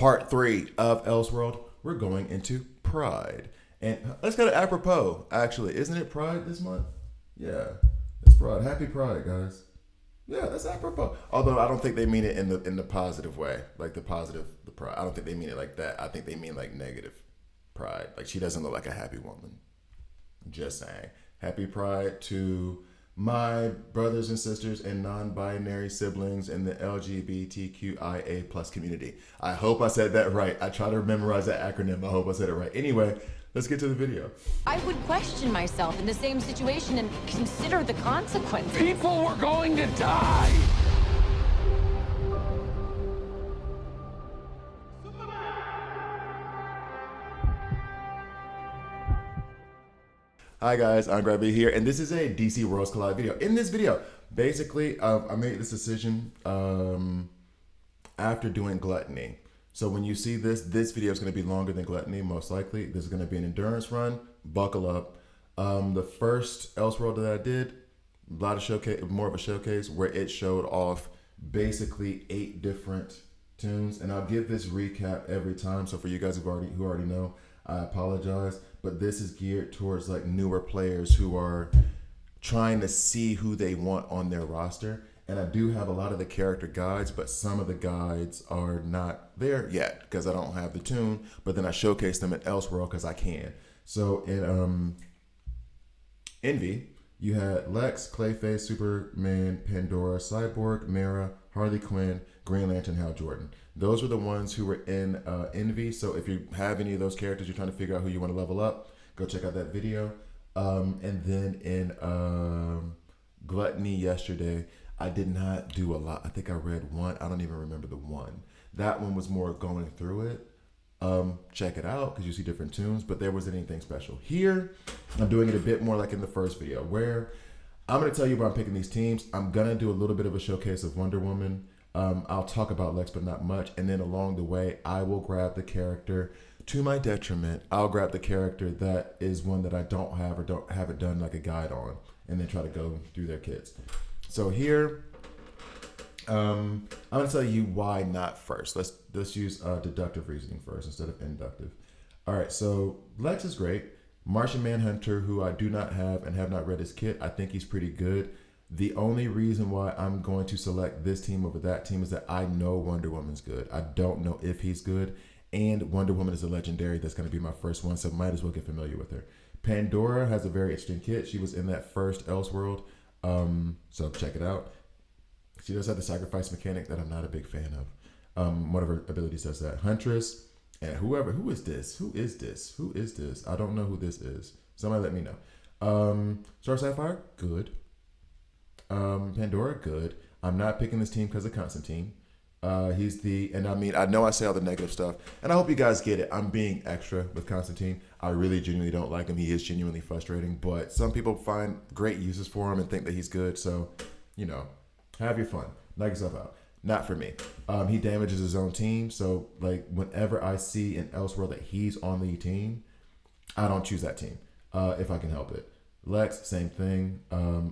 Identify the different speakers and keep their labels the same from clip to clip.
Speaker 1: Part 3 of Elseworld, we're going into Pride. And let's go to apropos, actually. Isn't it Pride this month? Yeah, it's Pride. Happy Pride, guys. Yeah, that's apropos. Although I don't think they mean it in the positive way, like the pride. I don't think they mean it like that. I think they mean like negative pride. Like she doesn't look like a happy woman. Just saying. Happy Pride to my brothers and sisters and non-binary siblings in the LGBTQIA plus community. I hope I said that right. I try to memorize that acronym. I hope I said it right. Anyway, let's get to the video.
Speaker 2: I would question myself in the same situation and consider the consequences.
Speaker 3: People were going to die.
Speaker 1: Hi guys, I'm Gravity here, and this is a DC Worlds Collide video. In this video, basically, I made this decision after doing Gluttony. So when you see this video is going to be longer than Gluttony, most likely. This is going to be an endurance run. Buckle up. The first Elseworld that I did, a lot of showcase, more of a showcase where it showed off basically 8 different tunes, and I'll give this recap every time. So for you guys who already know, I apologize, but this is geared towards like newer players who are trying to see who they want on their roster. And I do have a lot of the character guides, but some of the guides are not there yet because I don't have the tune. But then I showcase them at Elseworld because I can. So in Envy, you had Lex, Clayface, Superman, Pandora, Cyborg, Mara, Harley Quinn, Green Lantern, Hal Jordan. Those were the ones who were in Envy. So if you have any of those characters, you're trying to figure out who you want to level up, go check out that video. And then in Gluttony yesterday, I did not do a lot. I think I read one. I don't even remember the one. That one was more going through it. Check it out because you see different tunes, but there wasn't anything special. Here, I'm doing it a bit more like in the first video where I'm going to tell you where I'm picking these teams. I'm going to do a little bit of a showcase of Wonder Woman. I'll talk about Lex, but not much. And then along the way, I will grab the character to my detriment. I'll grab the character that is one that I don't have or haven't done like a guide on, and then try to go through their kits. So here, I'm gonna tell you why not first. Let's use deductive reasoning first instead of inductive. All right, so Lex is great. Martian Manhunter, who I do not have and have not read his kit, I think he's pretty good. The only reason why I'm going to select this team over that team is that I know Wonder Woman's good. I don't know if he's good, and Wonder Woman is a legendary. That's going to be my first one, so might as well get familiar with her. Pandora has a very interesting kit. She was in that first Elseworld, so check it out. She does have the sacrifice mechanic that I'm not a big fan of. One of her abilities does that. Huntress, and who is this? I don't know who this is. Somebody let me know. Star Sapphire, good. Pandora, good. I'm not picking this team because of Constantine. And I mean, I know I say all the negative stuff, and I hope you guys get it. I'm being extra with Constantine. I really genuinely don't like him. He is genuinely frustrating, but some people find great uses for him and think that he's good. So, have your fun. Knock yourself out. Not for me. He damages his own team. So, like, whenever I see in Elseworld that he's on the team, I don't choose that team if I can help it. Lex, same thing.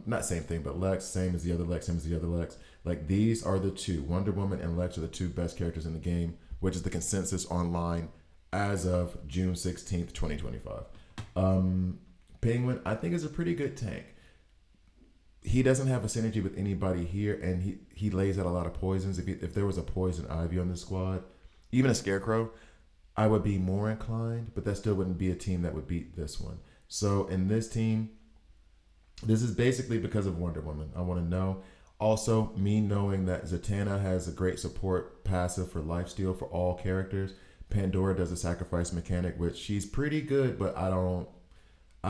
Speaker 1: Not same thing, but Lex, same as the other Lex, same as the other Lex. Like, these are the two. Wonder Woman and Lex are the two best characters in the game, which is the consensus online as of June 16th, 2025. Penguin, I think, is a pretty good tank. He doesn't have a synergy with anybody here, and he lays out a lot of poisons. If there was a poison ivy on this squad, even a scarecrow, I would be more inclined, but that still wouldn't be a team that would beat this one. So in this team, this is basically because of Wonder Woman. I want to know. Also, me knowing that Zatanna has a great support passive for lifesteal for all characters. Pandora does a sacrifice mechanic, which she's pretty good, but I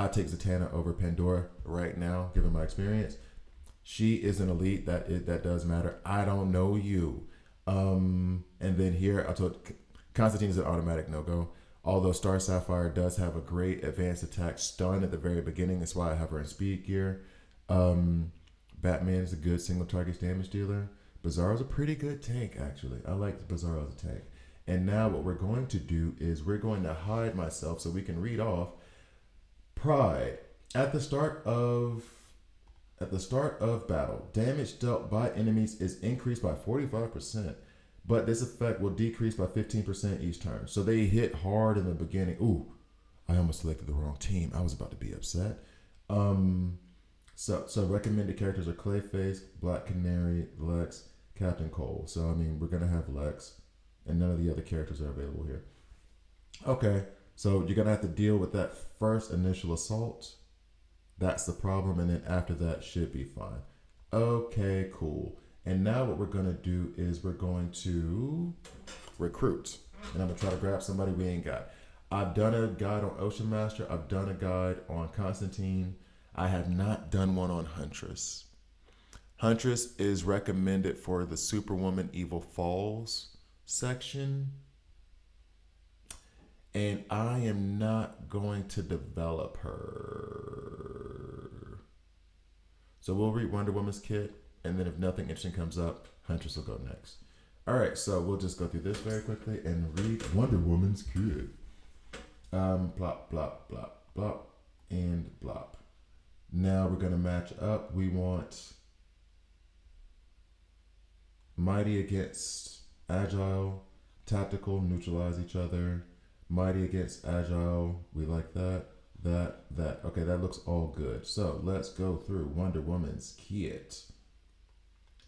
Speaker 1: take Zatanna over Pandora right now, given my experience. She is an elite. That does matter. I don't know you. And then here, I told Constantine is an automatic no-go. Although Star Sapphire does have a great advanced attack stun at the very beginning. That's why I have her in speed gear. Batman is a good single target damage dealer. Bizarro's a pretty good tank, actually. I like Bizarro as a tank. And now what we're going to do is we're going to hide myself so we can read off Pride. At the start of battle, damage dealt by enemies is increased by 45%. but this effect will decrease by 15% each turn. So they hit hard in the beginning. Ooh, I almost selected the wrong team. I was about to be upset. So recommended characters are Clayface, Black Canary, Lex, Captain Cole. So I mean, we're gonna have Lex, and none of the other characters are available here. Okay, so you're gonna have to deal with that first initial assault. That's the problem, and then after that should be fine. Okay, cool. And now what we're gonna do is we're going to recruit, and I'm gonna try to grab somebody we ain't got. I've done a guide on Ocean Master. I've done a guide on Constantine. I have not done one on Huntress. Huntress is recommended for the Superwoman Evil Falls section. And I am not going to develop her. So we'll read Wonder Woman's kit. And then if nothing interesting comes up, Huntress will go next. All right, so we'll just go through this very quickly and read Wonder Woman's kit. Blop, blop, blop, blop, and blop. Now we're going to match up. We want Mighty against Agile, Tactical, neutralize each other. Mighty against Agile, we like that. Okay, that looks all good. So let's go through Wonder Woman's kit.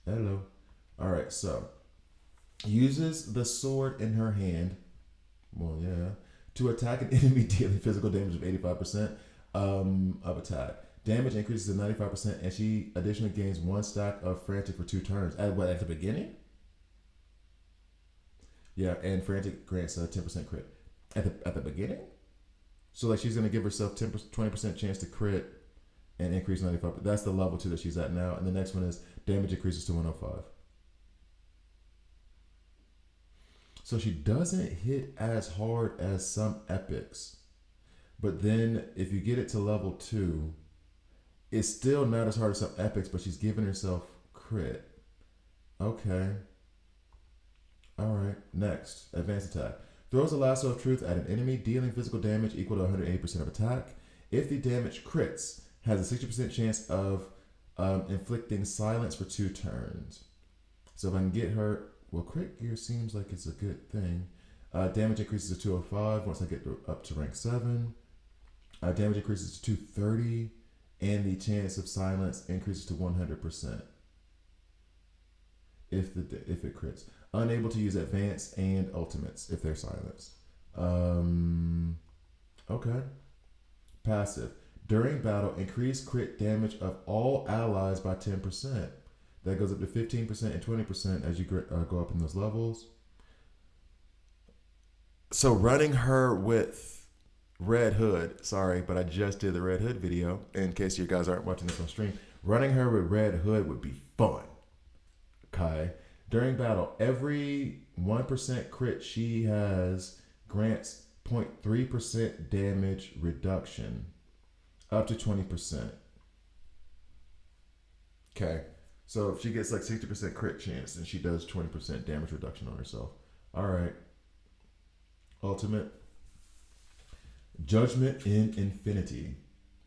Speaker 1: Hello. All right, so uses the sword in her hand. Well, yeah. To attack an enemy dealing physical damage of 85% of attack. Damage increases to 95%, and she additionally gains 1 stack of Frantic for 2 turns. At the beginning? Yeah, and Frantic grants a 10% crit. At the beginning? So like she's gonna give herself 20% chance to crit and increase 95%. That's the level 2 that she's at now. And the next one is damage increases to 105. So she doesn't hit as hard as some epics. But then if you get it to level 2, it's still not as hard as some epics, but she's giving herself crit. Okay. All right. Next, advanced attack. Throws a lasso of truth at an enemy, dealing physical damage equal to 108% of attack. If the damage crits, has a 60% chance of inflicting silence for 2 turns. So if I can get her, well, crit gear seems like it's a good thing. Damage increases to 205 once I get up to rank 7. Damage increases to 230. And the chance of silence increases to 100% if it crits. Unable to use advanced and ultimates if they're silenced. Okay. Passive. During battle, increase crit damage of all allies by 10%. That goes up to 15% and 20% as you go up in those levels. So running her with Red Hood, sorry, but I just did the Red Hood video. In case you guys aren't watching this on stream, running her with Red Hood would be fun. Okay. During battle, every 1% crit she has grants 0.3% damage reduction, up to 20%. Okay. So if she gets like 60% crit chance, then she does 20% damage reduction on herself. All right. Ultimate. Judgment in Infinity.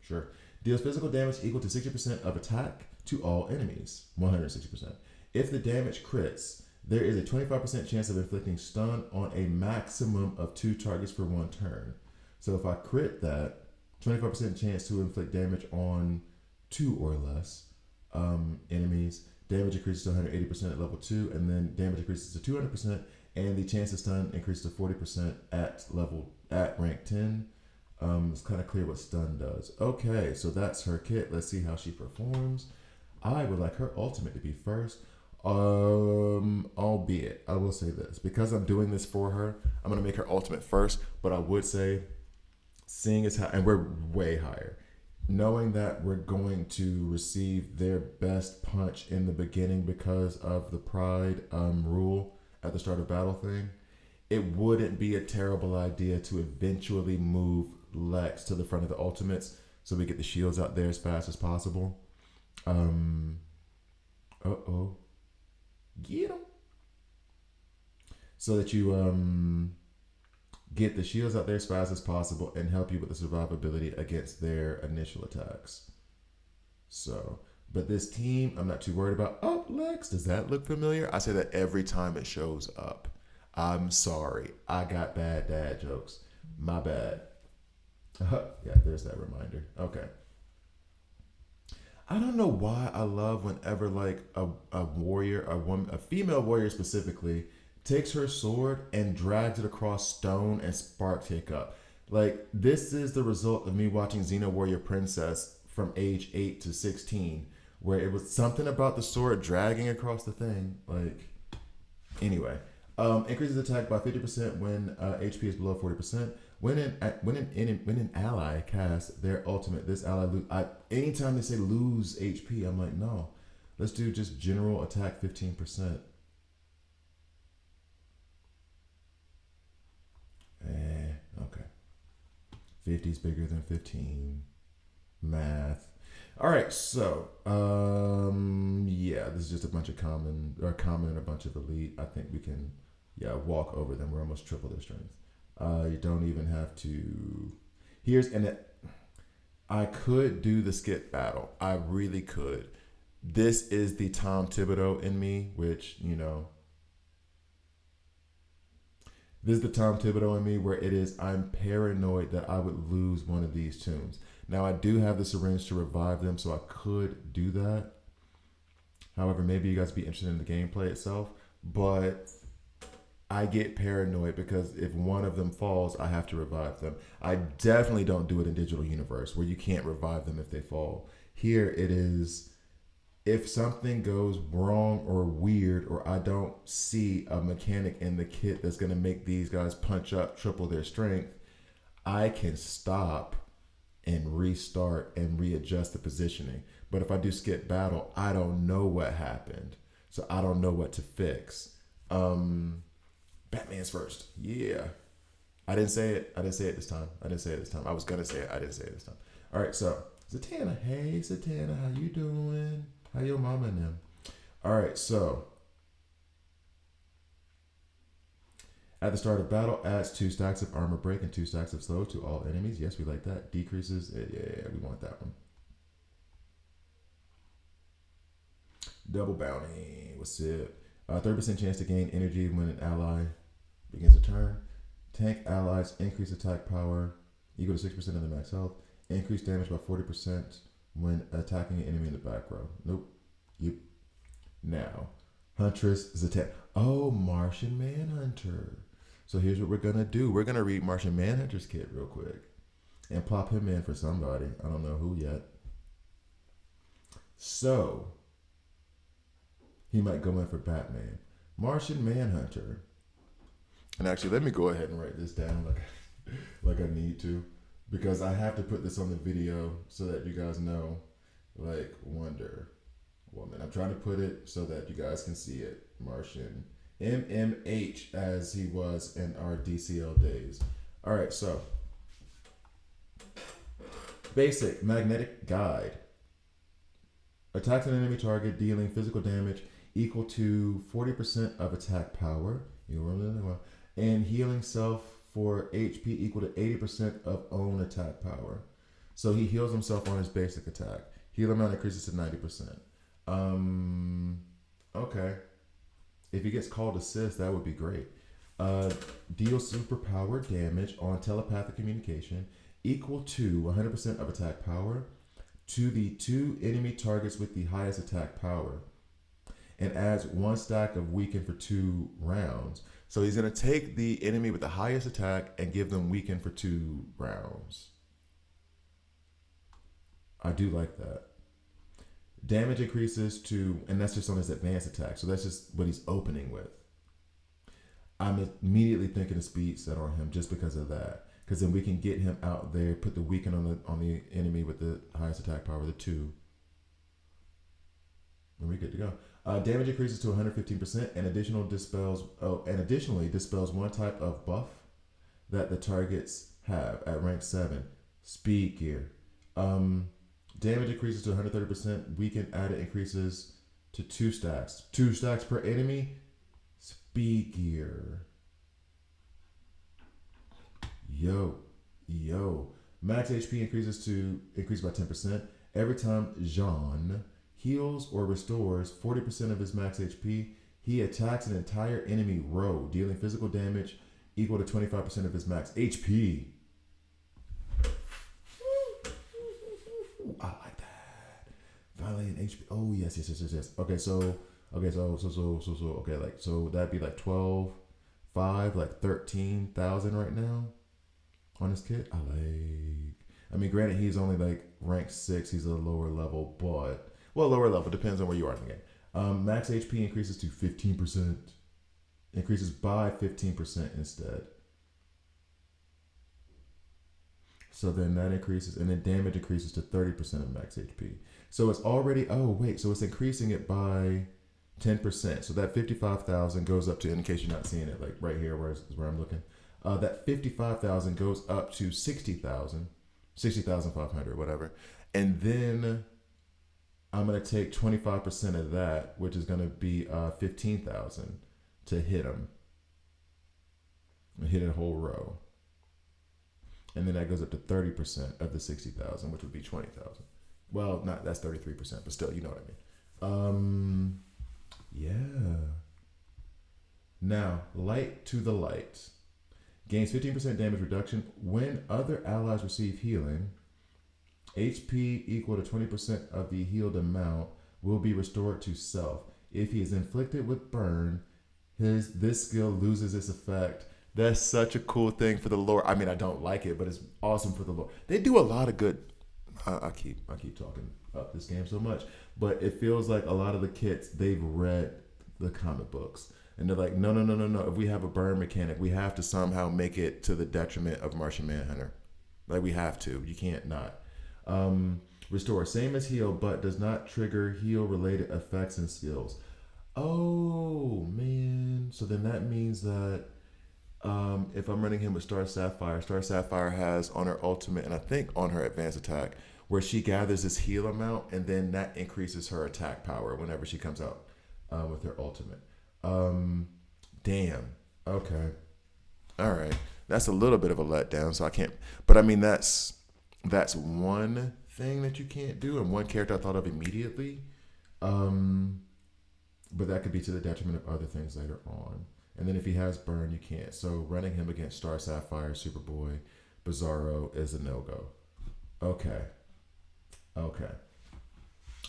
Speaker 1: Sure. Deals physical damage equal to 60% of attack to all enemies. 160%. If the damage crits, there is a 25% chance of inflicting stun on a maximum of 2 targets for 1 turn. So if I crit that, 25% chance to inflict damage on 2 or less enemies. Damage increases to 180% at level 2, and then damage increases to 200%, and the chance of stun increases to 40% at rank 10. It's kind of clear what stun does. Okay, so that's her kit. Let's see how she performs. I would like her ultimate to be first. Albeit, I will say this. Because I'm doing this for her, I'm going to make her ultimate first. But I would say, seeing as how, and we're way higher, knowing that we're going to receive their best punch in the beginning because of the pride rule at the start of battle thing, it wouldn't be a terrible idea to eventually move Lex to the front of the ultimates so we get the shields out there as fast as possible. Get them. So that you get the shields out there as fast as possible and help you with the survivability against their initial attacks. So But this team, I'm not too worried about. Up, Lex, does that look familiar? I say that every time it shows up. I'm sorry. I got bad dad jokes. My bad. Yeah, there's that reminder. Okay. I don't know why I love whenever like a warrior, a woman, a female warrior specifically, takes her sword and drags it across stone and sparks kick up. Like this is the result of me watching Xena Warrior Princess from age 8 to 16, where it was something about the sword dragging across the thing. Like anyway, increases attack by 50% when HP is below 40%. When an ally casts their ultimate, this ally anytime they say lose HP, I'm like, no, let's do just general attack 15%. Okay. 50 is bigger than 15. Math. All right, so yeah, this is just a bunch of common and a bunch of elite. I think we can walk over them. We're almost triple their strength. You don't even have to. I could do the skip battle. I really could. This is the Tom Thibodeau in me, which this is the Tom Thibodeau in me where it is. I'm paranoid that I would lose one of these tunes. Now I do have the syringe to revive them, so I could do that. However, maybe you guys be interested in the gameplay itself, but I get paranoid because if one of them falls, I have to revive them. I definitely don't do it in Digital Universe where you can't revive them if they fall. Here it is, if something goes wrong or weird, or I don't see a mechanic in the kit that's going to make these guys punch up triple their strength, I can stop and restart and readjust the positioning. But if I do skip battle, I don't know what happened. So I don't know what to fix. Batman's first. Yeah. I didn't say it this time. I was going to say it. I didn't say it this time. All right. So Zatanna. Hey, Zatanna. How you doing? How your mama and them? All right. So at the start of battle, adds 2 stacks of armor break and 2 stacks of slow to all enemies. Yes, we like that. Decreases. Yeah, we want that one. Double bounty. What's it? 30% chance to gain energy when an ally begins a turn. Tank allies increase attack power equal to 6% of the max health. Increase damage by 40% when attacking an enemy in the back row. Nope. Yep. Now, Huntress Zatanna. Oh, Martian Manhunter. So here's what we're going to do. We're going to read Martian Manhunter's kit real quick and plop him in for somebody. I don't know who yet. So, he might go in for Batman. Martian Manhunter. And actually, let me go ahead and write this down like I need to, because I have to put this on the video so that you guys know, like, Wonder Woman. I'm trying to put it so that you guys can see it. Martian. MMH, as he was in our DCL days. All right, so basic magnetic guide. Attacks an enemy target, dealing physical damage equal to 40% of attack power. You remember that one? And healing self for HP equal to 80% of own attack power. So he heals himself on his basic attack. Heal amount increases to 90%. Okay. If he gets called assist, that would be great. Deal superpower damage on telepathic communication equal to 100% of attack power to the 2 enemy targets with the highest attack power, and adds 1 stack of weaken for 2 rounds. So he's going to take the enemy with the highest attack and give them weaken for 2 rounds. I do like that. Damage increases to, and that's just on his advanced attack. So that's just what he's opening with. I'm immediately thinking of speed set on him just because of that. Because then we can get him out there, put the weaken on the enemy with the highest attack power, the 2. And we're good to go. Damage increases to 115% and additionally dispels 1 type of buff that the targets have at rank 7. Speed gear. Damage increases to 130%. Weaken added increases to 2 stacks. 2 stacks per enemy. Speed gear. Yo. Max HP increase by 10% every time Jean heals or restores 40% of his max HP, he attacks an entire enemy row, dealing physical damage equal to 25% of his max HP. I like that. Finally an HP. Oh yes. Okay, so that'd be like 12, 5, like 13,000 right now on his kit. I mean, granted, he's only like rank 6. He's a lower level, but lower level depends on where you are in the game. Max HP increases to 15%. Increases by 15% instead. So then that increases, and then damage increases to 30% of max HP. So it's already, so it's increasing it by 10%. So that 55,000 goes up to, in case you're not seeing it, like right here where I'm looking, that 55,000 goes up to 60,000, 60,500, whatever. And then I'm going to take 25% of that, which is going to be 15,000 to hit him. And hit a whole row. And then that goes up to 30% of the 60,000, which would be 20,000. Well, that's 33%, but still, you know what I mean. Yeah. Now, Light to the Light. Gains 15% damage reduction when other allies receive healing. HP equal to 20% of the healed amount will be restored to self. If he is inflicted with burn, this skill loses its effect. That's such a cool thing for the lore. I mean, I don't like it, but it's awesome for the lore. They do a lot of good. I keep talking up this game so much, but it feels like a lot of the kits, they've read the comic books, and they're like, no. If we have a burn mechanic, we have to somehow make it to the detriment of Martian Manhunter. Like, we have to. You can't not. Restore, same as heal, but does not trigger heal-related effects and skills. Oh man! So then that means that. If I'm running him with Star Sapphire has on her ultimate, and I think on her advanced attack, where she gathers this heal amount, and then that increases her attack power whenever she comes out with her ultimate. Damn. Okay. All right. That's a little bit of a letdown, so I can't. But I mean, that's one thing that you can't do, and one character I thought of immediately. But that could be to the detriment of other things later on. And then if he has burn, you can't. So running him against Star Sapphire, Superboy, Bizarro is a no-go. Okay.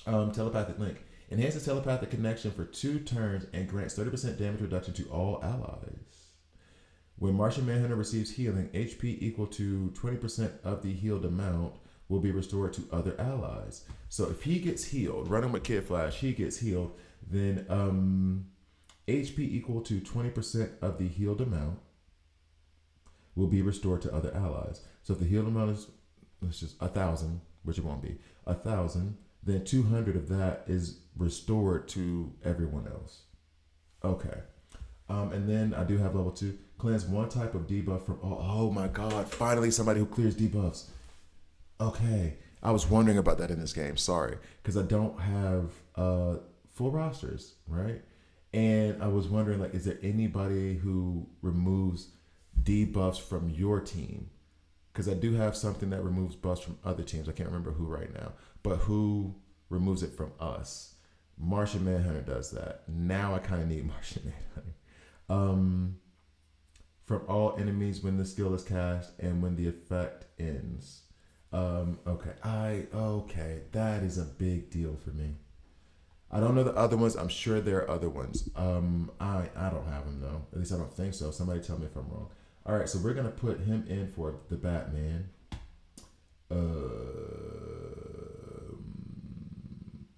Speaker 1: Telepathic Link. Enhances telepathic connection for 2 turns and grants 30% damage reduction to all allies. When Martian Manhunter receives healing, HP equal to 20% of the healed amount will be restored to other allies. So if he gets healed, running with Kid Flash, he gets healed, then HP equal to 20% of the healed amount will be restored to other allies. So if the healed amount is, let's just 1,000, which it won't be, 1,000, then 200 of that is restored to everyone else. Okay. And then I do have level 2. Cleanse one type of debuff from all. Oh my God. Finally somebody who clears debuffs. Okay. I was wondering about that in this game. Sorry. Because I don't have full rosters, right? And I was wondering, like, is there anybody who removes debuffs from your team? Because I do have something that removes buffs from other teams. I can't remember who right now. But who removes it from us? Martian Manhunter does that. Now I kind of need Martian Manhunter. From all enemies when the skill is cast and when the effect ends. Okay. That is a big deal for me. I don't know the other ones. I'm sure there are other ones. I don't have them though. At least I don't think so. Somebody tell me if I'm wrong. All right, so we're gonna put him in for the Batman.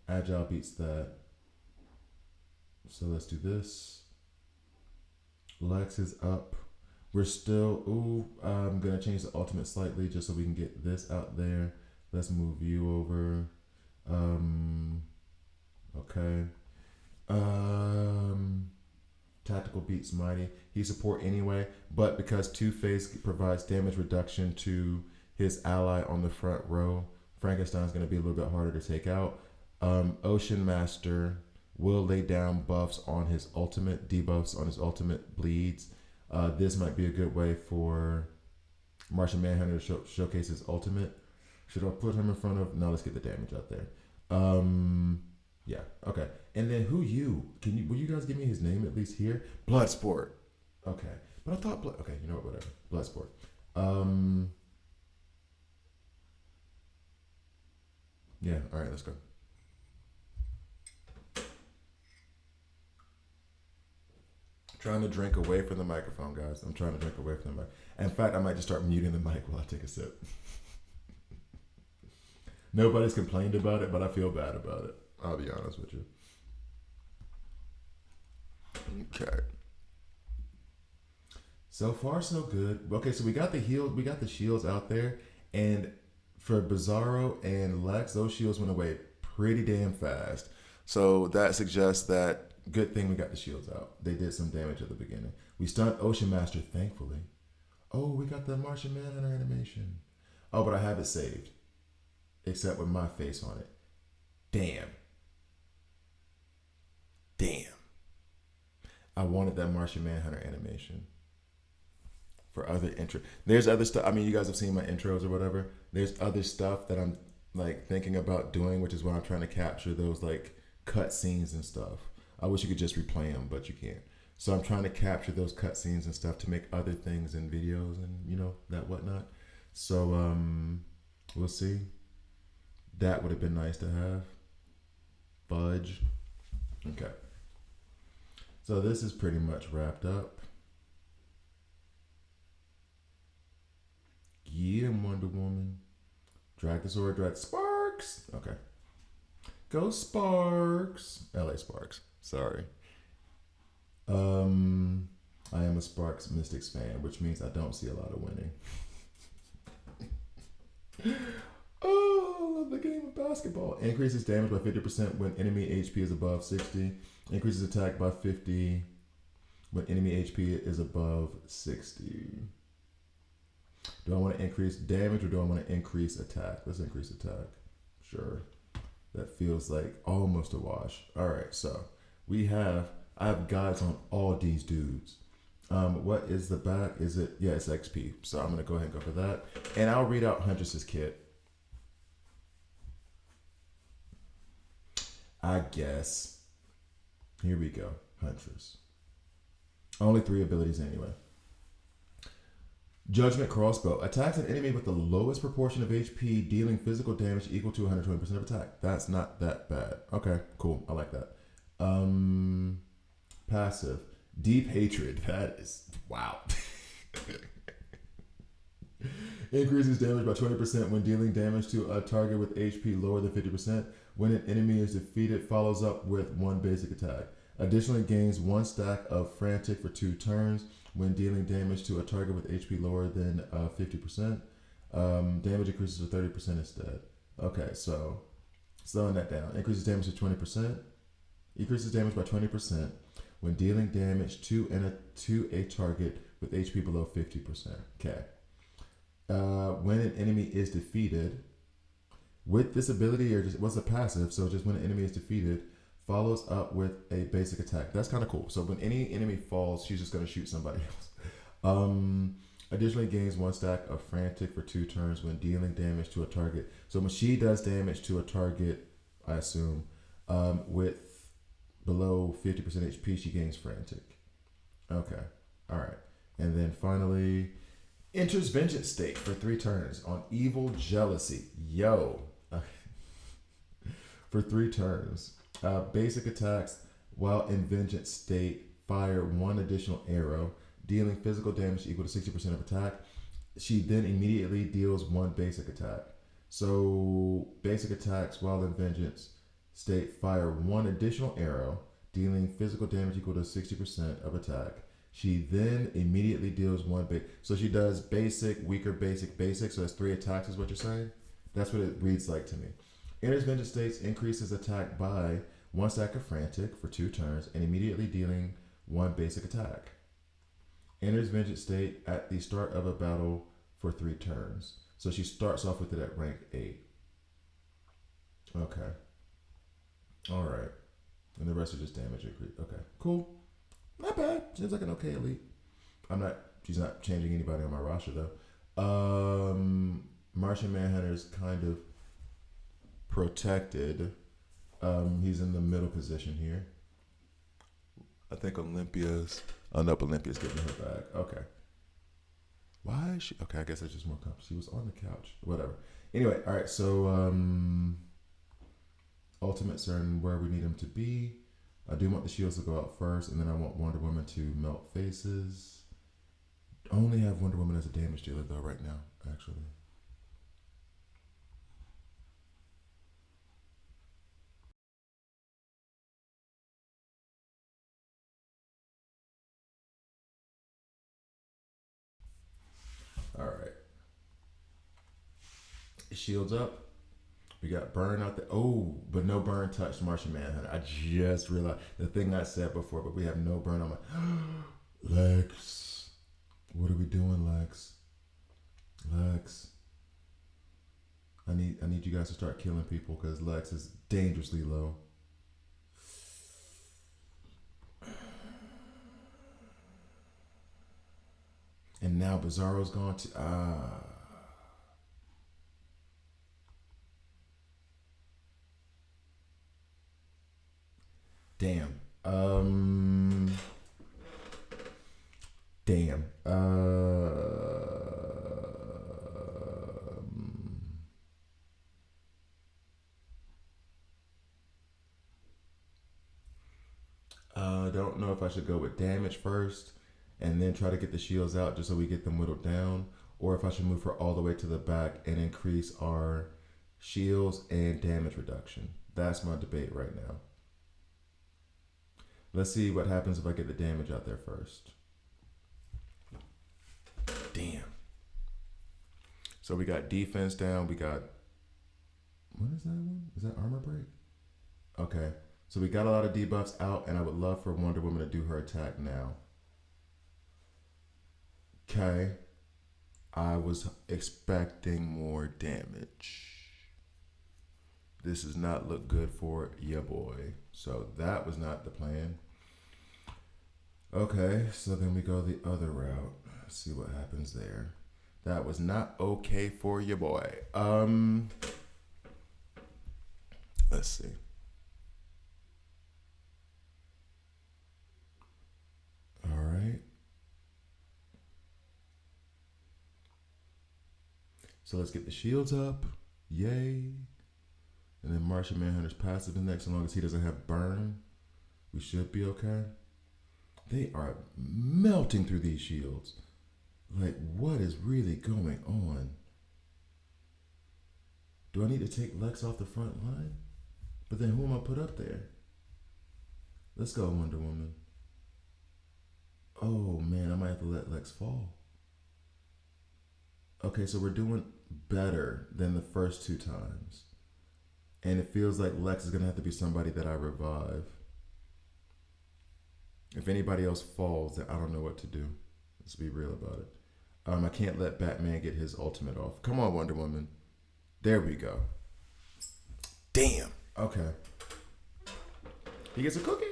Speaker 1: Agile beats that. So let's do this. Lex is up. We're still. I'm gonna change the ultimate slightly just so we can get this out there. Let's move you over. Okay. Tactical beats Mighty. He support anyway, but because Two-Face provides damage reduction to his ally on the front row, Frankenstein's going to be a little bit harder to take out. Ocean Master will lay down buffs on his ultimate, debuffs on his ultimate bleeds. This might be a good way for Martian Manhunter to showcase his ultimate. Should I put him in front of? No, let's get the damage out there. Yeah. Okay. And then who you? Will you guys give me his name at least here? Bloodsport. Okay. But I thought okay, you know what, whatever. Bloodsport. Yeah, all right, let's go. Trying to drink away from the microphone, guys. I'm trying to drink away from the mic. In fact, I might just start muting the mic while I take a sip. Nobody's complained about it, but I feel bad about it. I'll be honest with you. Okay. So far, so good. Okay, so we got the shields out there, and for Bizarro and Lex, those shields went away pretty damn fast. So that suggests that good thing we got the shields out. They did some damage at the beginning. We stunned Ocean Master, thankfully. Oh, we got the Martian Manhunter animation. Oh, but I have it saved, except with my face on it. Damn. I wanted that Martian Manhunter animation. For other intro, there's other stuff. I mean, you guys have seen my intros or whatever. There's other stuff that I'm like thinking about doing, which is why I'm trying to capture those like cut scenes and stuff. I wish you could just replay them, but you can't. So I'm trying to capture those cut scenes and stuff to make other things in videos and that whatnot. So we'll see. That would have been nice to have. Fudge. Okay. So this is pretty much wrapped up. Yeah, Wonder Woman. Drag the sword, drag Sparks. Okay. Go Sparks. LA Sparks. Sorry. I am a Sparks Mystics fan, which means I don't see a lot of winning. Oh, I love the game of basketball. Increases damage by 50% when enemy HP is above 60. Increases attack by 50 when enemy HP is above 60. Do I want to increase damage or do I want to increase attack? Let's increase attack. Sure. That feels like almost a wash. All right, so I have guides on all these dudes. What is the back? Is it? Yeah, it's XP. So I'm going to go ahead and go for that. And I'll read out Huntress's kit. I guess. Here we go. Huntress. Only 3 abilities anyway. Judgment Crossbow. Attacks an enemy with the lowest proportion of HP, dealing physical damage equal to 120% of attack. That's not that bad. Okay, cool. I like that. Passive. Deep Hatred. That is... wow. Increases damage by 20% when dealing damage to a target with HP lower than 50%. When an enemy is defeated, follows up with 1 basic attack. Additionally, gains 1 stack of Frantic for 2 turns when dealing damage to a target with HP lower than 50%. Damage increases to 30% instead. Okay, so slowing that down. Increases damage to 20%. Increases damage by 20% when dealing damage to a target with HP below 50%. Okay. When an enemy is defeated, with this ability, or just what's a passive? So just when an enemy is defeated, follows up with a basic attack. That's kind of cool. So when any enemy falls, she's just going to shoot somebody else. Additionally, gains 1 stack of Frantic for 2 turns when dealing damage to a target. So when she does damage to a target, I assume, with below 50% HP, she gains Frantic. Okay. All right. And then finally, enters Vengeance State for 3 turns on Evil Jealousy. Yo. For 3 turns. Basic attacks while in Vengeance State fire 1 additional arrow, dealing physical damage equal to 60% of attack. She then immediately deals 1 basic attack. So basic attacks while in Vengeance State fire 1 additional arrow, dealing physical damage equal to 60% of attack. She then immediately deals 1 basic. So she does basic, weaker, basic, basic. So that's 3 attacks is what you're saying? That's what it reads like to me. Enters Vengeance States, increases attack by 1 stack of Frantic for 2 turns and immediately dealing 1 basic attack. Enters Vengeance State at the start of a battle for 3 turns. So she starts off with it at rank 8. Okay. All right. And the rest are just damage increase. Okay. Cool. Not bad. Seems like an okay elite. She's not changing anybody on my roster though. Martian Manhunter is kind of protected He's in the middle position here. I think Olympia's. Oh, nope, Olympia's getting her back. Okay. Why is she? Okay, I guess it's just more comfortable. She was on the couch. Whatever. Anyway, all right. So, ultimates are in where we need them to be. I do want the shields to go out first, and then I want Wonder Woman to melt faces. Only have Wonder Woman as a damage dealer though right now, actually. All right. Shields up. We got Burn out there. Oh, but no Burn touched Martian Manhunter. I just realized the thing I said before, but we have no Burn. I'm like, Lex. What are we doing, Lex? Lex. I need you guys to start killing people because Lex is dangerously low. And now Bizarro's gone to damn. Damn. I don't know if I should go with damage first and then try to get the shields out just so we get them whittled down, or if I should move her all the way to the back and increase our shields and damage reduction. That's my debate right now. Let's see what happens if I get the damage out there first. Damn. So we got defense down. We got, what is that one? Is that armor break? Okay. So we got a lot of debuffs out, and I would love for Wonder Woman to do her attack now. Okay. I was expecting more damage. This does not look good for ya boy. So that was not the plan. Okay, so then we go the other route. Let's see what happens there. That was not okay for ya boy. Let's see. All right. So let's get the shields up. Yay. And then Martian Manhunter's passive is next. As long as he doesn't have burn, we should be okay. They are melting through these shields. Like, what is really going on? Do I need to take Lex off the front line? But then who am I put up there? Let's go, Wonder Woman. Oh man, I might have to let Lex fall. Okay, so we're doing better than the first two times. And it feels like Lex is gonna have to be somebody that I revive. If anybody else falls, then I don't know what to do. Let's be real about it. I can't let Batman get his ultimate off. Come on, Wonder Woman. There we go. Damn. Okay. He gets a cookie.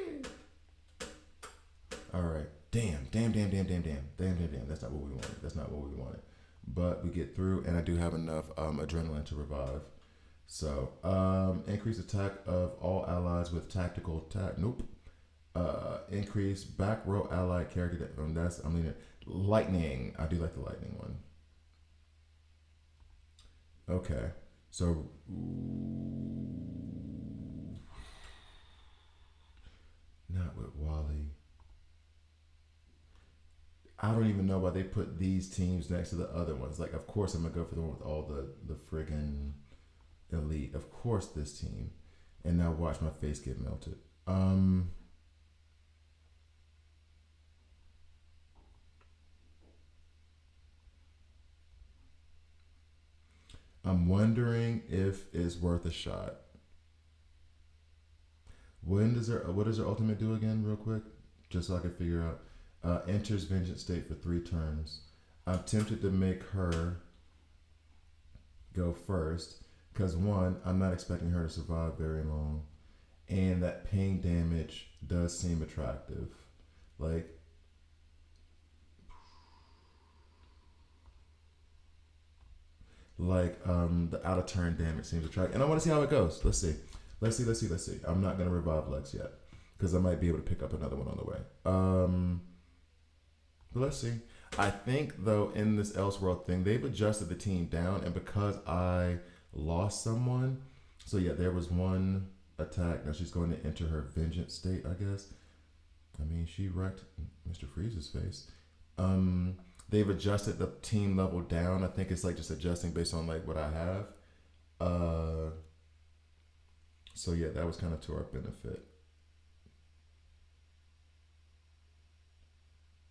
Speaker 1: All right. Damn. That's not what we wanted. But we get through, and I do have enough adrenaline to revive. So, increase attack of all allies with tactical attack. Nope. Increase back row allied character. I'm leaning lightning. I do like the lightning one. Okay. So, not with Wally. I don't even know why they put these teams next to the other ones. Like, of course I'm gonna go for the one with all the friggin' elite. Of course this team. And now watch my face get melted. I'm wondering if it's worth a shot. What does her ultimate do again, real quick? Just so I can figure out. Enters vengeance state for 3 turns. I'm tempted to make her go first, because one, I'm not expecting her to survive very long, and that pain damage does seem attractive. Like, the out of turn damage seems attractive, and I want to see how it goes. Let's see. Let's see. I'm not gonna revive Lex yet because I might be able to pick up another one on the way. But let's see. I think though in this Elseworld thing, they've adjusted the team down, and because I lost someone, so yeah, there was one attack. Now she's going to enter her vengeance state, I guess. I mean, she wrecked Mr. Freeze's face. They've adjusted the team level down. I think it's like just adjusting based on like what I have. So yeah, that was kind of to our benefit.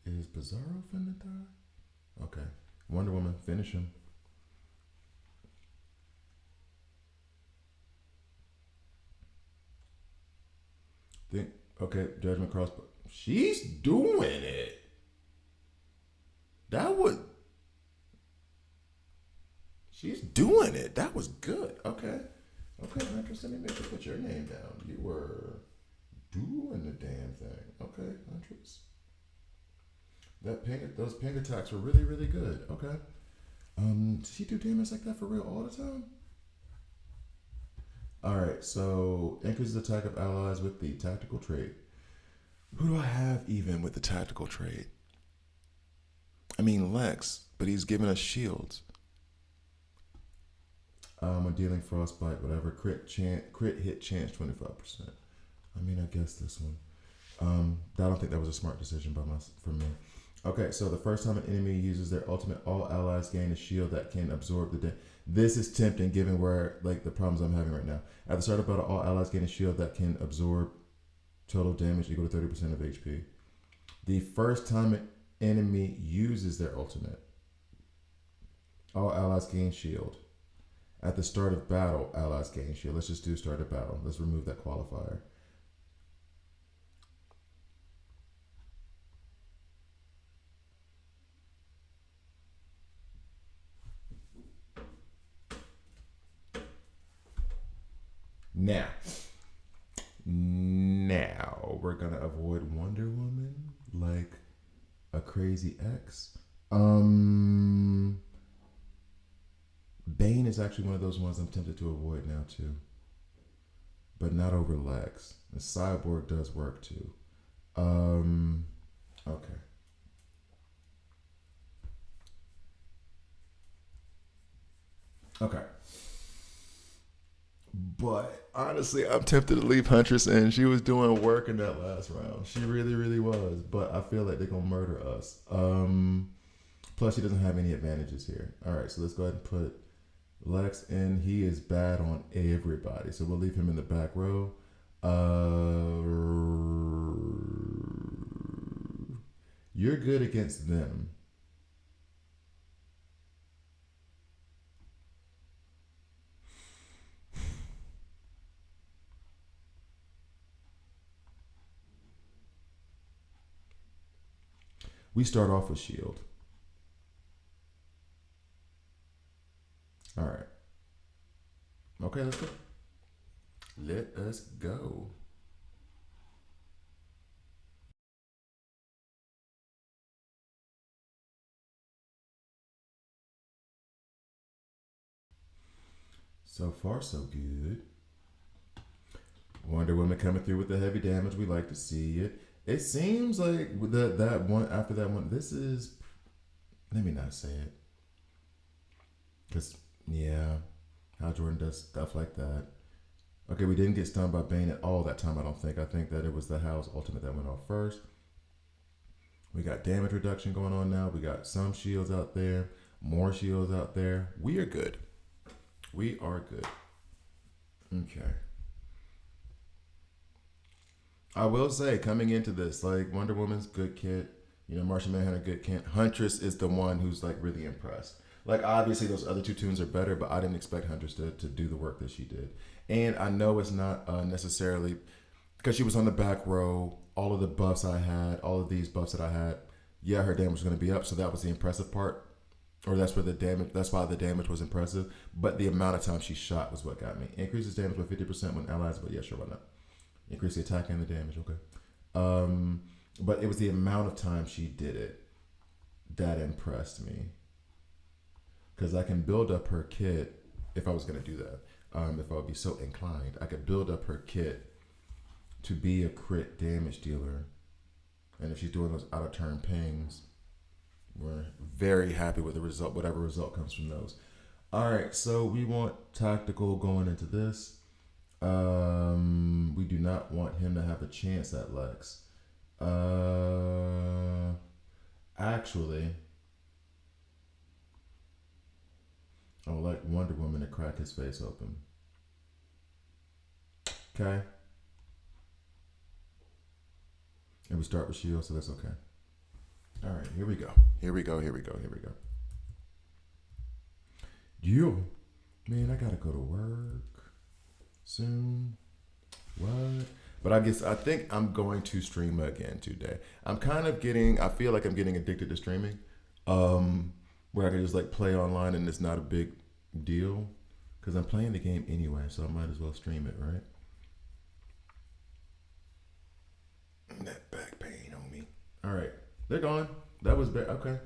Speaker 1: Is Bizarro finna die? Okay. Wonder Woman, finish him. Okay, Judgment Cross. She's doing it. She's doing it. That was good. Okay, Huntress, let me make sure put your name down. You were doing the damn thing. Okay, Huntress. Those ping attacks were really, really good. Okay. Does she do damage like that for real all the time? Alright, so increases attack of allies with the tactical trait. Who do I have even with the tactical trait? I mean Lex, but he's giving us shields. When dealing frostbite, whatever, crit hit chance 25%. I mean, I guess this one. I don't think that was a smart decision from me. Okay, so the first time an enemy uses their ultimate, all allies gain a shield that can absorb the damage. This is tempting given where like the problems I'm having right now. At the start of battle, all allies gain a shield that can absorb total damage equal to 30% of HP. The first time an enemy uses their ultimate, all allies gain shield. At the start of battle, allies gain shield. Let's just do start of battle. Let's remove that qualifier. Now we're gonna avoid Wonder Woman like a crazy ex. Bane is actually one of those ones I'm tempted to avoid now too, but not over Lex. The Cyborg does work too. Okay. Okay. But honestly, I'm tempted to leave Huntress in. She was doing work in that last round. She really, really was. But I feel like they're gonna murder us. Plus, she doesn't have any advantages here. All right, so let's go ahead and put Lex in. He is bad on everybody, so we'll leave him in the back row. You're good against them. We start off with shield. All right. Okay, let's go. Let us go. So far, so good. Wonder Woman coming through with the heavy damage. We like to see it. It seems like with that one after that one, this is. Let me not say it. Because, yeah, Hal Jordan does stuff like that. Okay, we didn't get stunned by Bane at all that time, I don't think. I think that it was the Hal's ultimate that went off first. We got damage reduction going on now. We got some shields out there, more shields out there. We are good. We are good. Okay. I will say, coming into this, like Wonder Woman's good kit, you know, Martian Manhunter good kit. Huntress is the one who's like really impressed. Like obviously those other two tunes are better, but I didn't expect Huntress to do the work that she did. And I know it's not necessarily because she was on the back row. All of the buffs I had, all of these buffs that I had, yeah, her damage was going to be up. So that was the impressive part, or that's where the damage. That's why the damage was impressive. But the amount of time she shot was what got me. Increases damage by 50% when allies. But yeah, sure, why not? Increase the attack and the damage. Okay. But it was the amount of time she did it that impressed me. Because I can build up her kit if I was going to do that. if I would be so inclined. I could build up her kit to be a crit damage dealer. And if she's doing those out of turn pings, we're very happy with the result, whatever result comes from those. All right, so we want tactical going into this. We do not want him to have a chance at Lex. Actually, I would like Wonder Woman to crack his face open. Okay. And we start with S.H.I.E.L.D., so that's okay. All right, here we go. You, man, I gotta go to work soon. What? But I think I'm going to stream again today. I feel like I'm getting addicted to streaming. Where I can just like play online and it's not a big deal. Because I'm playing the game anyway, so I might as well stream it, right? That back pain on me. All right, they're gone. That was bad. Okay.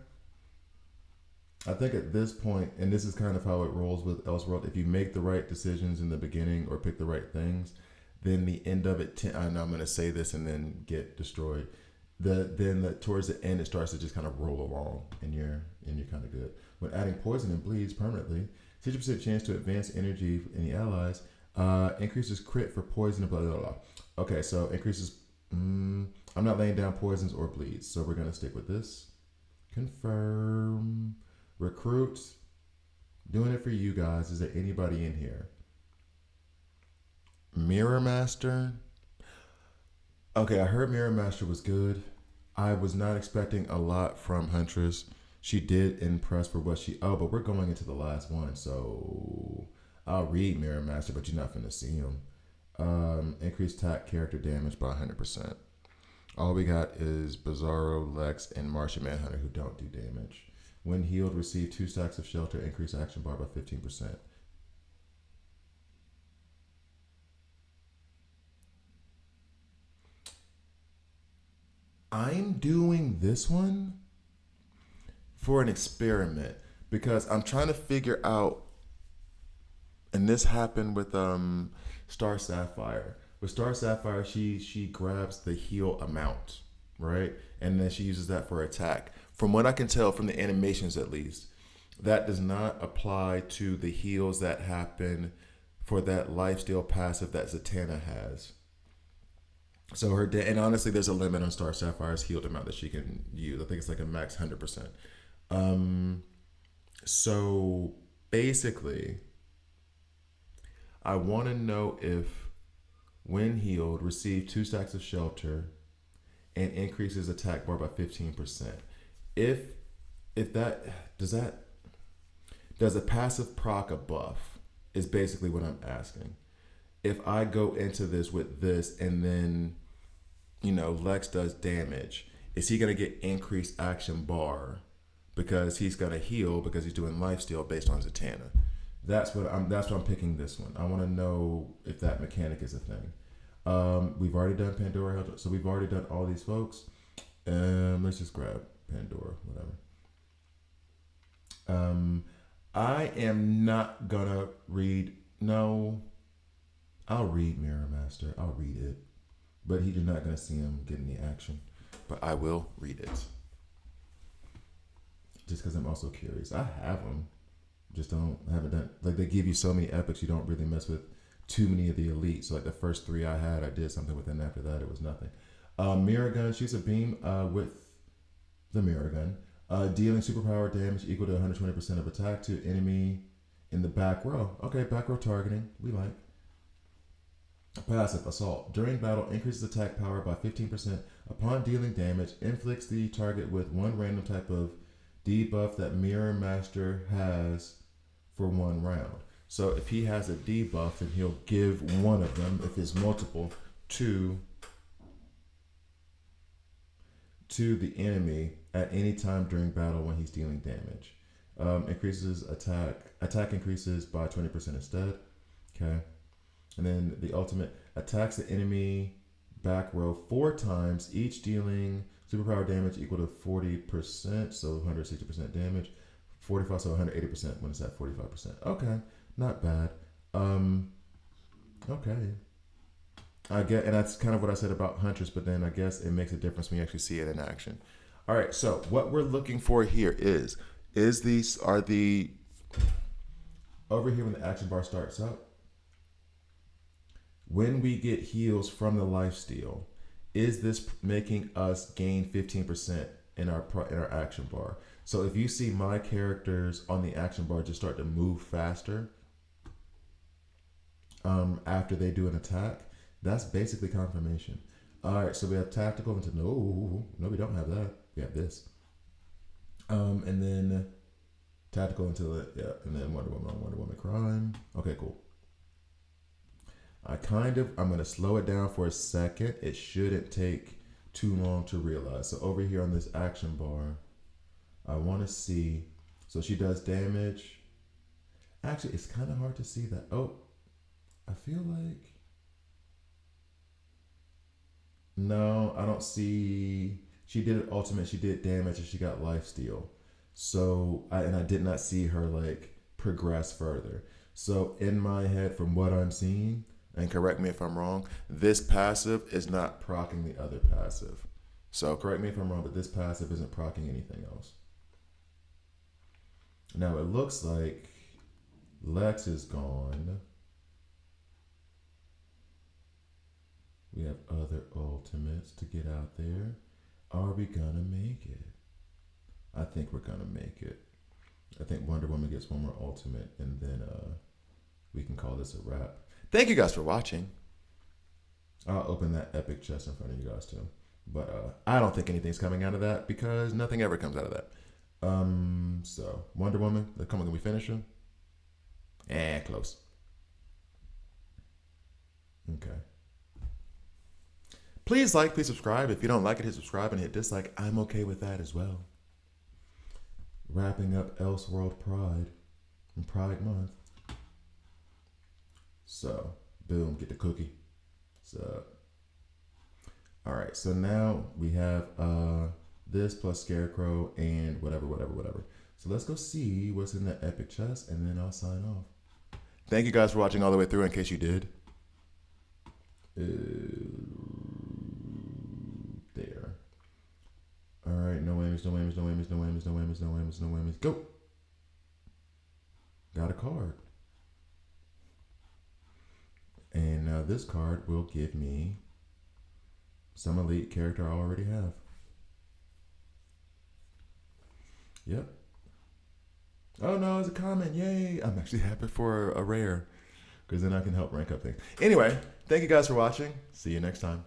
Speaker 1: I think at this point, and this is kind of how it rolls with Elseworld, if you make the right decisions in the beginning or pick the right things, then the end of it, and I'm going to say this and then get destroyed. Towards the end, it starts to just kind of roll along, and you're kind of good. When adding poison and bleeds permanently, 60% chance to advance energy for any allies, increases crit for poison and blah blah blah. Okay, so increases. I'm not laying down poisons or bleeds, so we're gonna stick with this. Confirm. Recruit. Doing it for you guys. Is there anybody in here? Mirror Master. Okay, I heard Mirror Master was good. I was not expecting a lot from Huntress. She did impress for what she... Oh, but we're going into the last one, so... I'll read Mirror Master, but you're not going to see him. Increased attack character damage by 100%. All we got is Bizarro, Lex, and Martian Manhunter who don't do damage. When healed, receive 2 stacks of shelter, increase action bar by 15%. I'm doing this one for an experiment because I'm trying to figure out, and this happened with Star Sapphire. With Star Sapphire, she grabs the heal amount, right? And then she uses that for attack. From what I can tell from the animations at least, that does not apply to the heals that happen for that lifesteal passive that Zatanna has. So and honestly, there's a limit on Star Sapphire's healed amount that she can use. I think it's like a max 100%. So basically, I want to know if when healed, receive 2 stacks of shelter and increases attack bar by 15%. If that does a passive proc a buff is basically what I'm asking. If I go into this with this and then, Lex does damage, is he going to get increased action bar because he's going to heal because he's doing lifesteal based on Zatanna? That's why I'm picking this one. I want to know if that mechanic is a thing. We've already done Pandora, so we've already done all these folks. Let's just grab Pandora, whatever. I am not gonna read. No, I'll read Mirror Master. I'll read it, but you're not gonna see him get any action. But I will read it, just because I'm also curious. I have them, just haven't done. Like they give you so many epics, you don't really mess with too many of the elites. So like the first 3 I had, I did something with, and after that, it was nothing. Mirror Gun shoots a beam with the Mirror Gun, dealing superpower damage equal to 120% of attack to enemy in the back row. Okay, back row targeting, we like. Passive Assault. During battle, increases attack power by 15%. Upon dealing damage, inflicts the target with one random type of debuff that Mirror Master has for 1 round. So if he has a debuff, then he'll give one of them, if it's multiple, to the enemy at any time during battle when he's dealing damage. Increases attack increases by 20% instead. Okay. And then the ultimate attacks the enemy back row 4 times, each dealing superpower damage equal to 40%, so 160% damage. 45, so 180% when it's at 45%. Okay, not bad. Okay. I get, and that's kind of what I said about Huntress, but then I guess it makes a difference when you actually see it in action. All right, so what we're looking for here is these are the over here when the action bar starts up. When we get heals from the lifesteal, is this making us gain 15% in our action bar? So if you see my characters on the action bar just start to move faster after they do an attack, that's basically confirmation. All right, so we have tactical into no, we don't have that. We have this, and then tactical into it, yeah, and then Wonder Woman crime. Okay, cool. I'm gonna slow it down for a second. It shouldn't take too long to realize. So over here on this action bar, I want to see. So she does damage. Actually, it's kind of hard to see that. Oh, I feel like. No, I don't see. She did an ultimate. She did damage and she got lifesteal. So I did not see her like progress further. So in my head, from what I'm seeing, and correct me if I'm wrong, this passive is not proccing the other passive. So correct me if I'm wrong, but this passive isn't proccing anything else. Now it looks like Lex is gone. We have other ultimates to get out there. Are we gonna make it? I think we're gonna make it. I think Wonder Woman gets one more ultimate and then we can call this a wrap. Thank you guys for watching. I'll open that epic chest in front of you guys too. But I don't think anything's coming out of that because nothing ever comes out of that. So Wonder Woman, come on, can we finish him? Close. Okay. Please like, please subscribe. If you don't like it, hit subscribe and hit dislike. I'm okay with that as well. Wrapping up Elseworld Pride and Pride Month. So, boom, get the cookie. So, all right. So now we have this plus Scarecrow and whatever. So let's go see what's in that epic chest and then I'll sign off. Thank you guys for watching all the way through in case you did. There. All right, no whammies. Go. Got a card. And now this card will give me some elite character I already have. Yep. Oh no, it's a common. Yay. I'm actually happy for a rare because then I can help rank up things. Anyway, thank you guys for watching. See you next time.